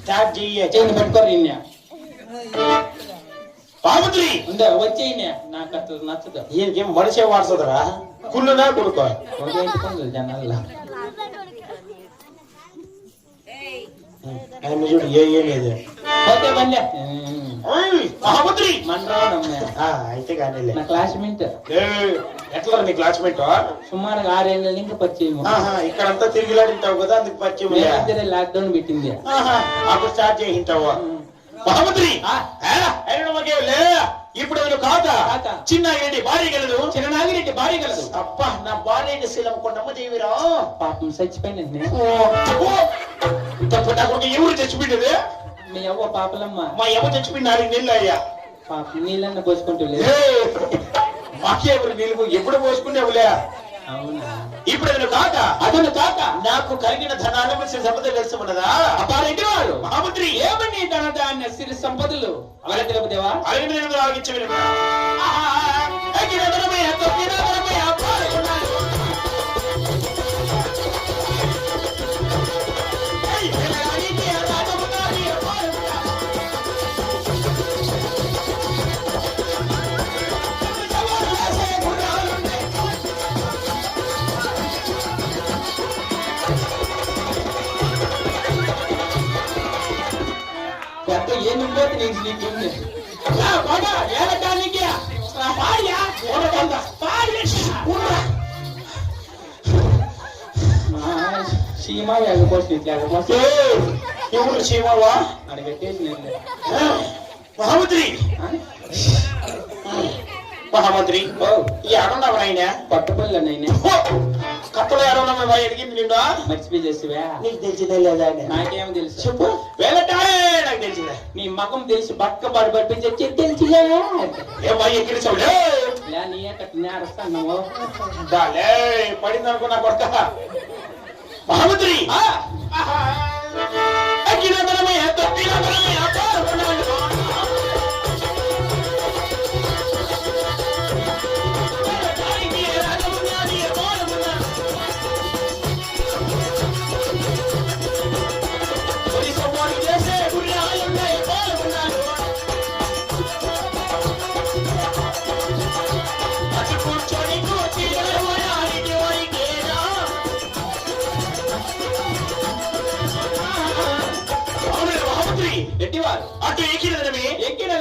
start చెయ్యి చేయని పట్టుకోరు ఇన్నే మహామంత్రి ఉందా వచ్చేయినే నాకు అట్లా నచ్చదు ఏం మనిషే వాడుతుందరా కుళ్ళునా కొడుకో కొడుకు జనాల్లో ఆయన చూడు ఏ లేదు పోతే బండి మహామంత్రి మనరావు అయితే కానీ నా క్లాస్మేట్ ఎట్లా నీ క్లాస్మేట్ సుమారుగా 6 ఏళ్ళ నుంచి పరిచయం ఇక్కడంతా తిరిగిలాడింటావు కదా అందుకు పరిచయం లాక్డౌన్ పెట్టింది అప్పుడు స్టార్ట్ చేయింటావు మహామంత్రి ఇప్పుడు నేను కాక చిన్నాగిరెడ్డి భార్య గలదు చిన్ననాగిరెడ్డి భార్య గలదు అబ్బా నా భార్య శీలం కొండమ్మ దేవిరా పాపం చచ్చిపోయింది తప్పు నాకు ఎవరు చచ్చిపోయింది మీ అవ్వ పాపలమ్మ మా అమ్మ చచ్చిపోయింది 4 నెలలు అయ్యా పాపం నీళ్ళన్న పోసుకుంటూ మాకే ఎవరు నీళ్ళు ఎప్పుడు పోసుకునేవులే అవునా ఇప్పుడు నేను కాక అతను కాక నాకు కలిగిన ధనాన్ని సంపద తెలుసుకున్నదా అపారెడ్డి వాడు మహామంత్రి ఏమని ధన ధాన్య సిరి సంపదలు అలాగే తెలుపుదేవా అలాగే ఆలోచించ ఏమి నీకేమి ఏలటానికి సీమా ఎగపోసి ఎవరు సీమావా అడగట్టేసి మహామంత్రి మహామంత్రి ఈ అడున్నావు ఆయన పట్టుపల్లి నైనా కప్పలు ఎవరన్నా ఎడిగింది నిండా మర్చిపోయి చేసివా నీకు తెలిసిందే లేదా నాకేమో తెలుసు చెప్పు వేలటాడే నాకు తెలిసిందే నీ మగం తెలిసి బక్క బడి పడిపించి తెలిసిలే ఏమో ఎక్కిరిచావు నీయే కట్టినారస్తాను పడింది అనుకున్నా కొడక మహామంత్రి ఎట్టివారు అటు ఎక్కిన ఎక్కిన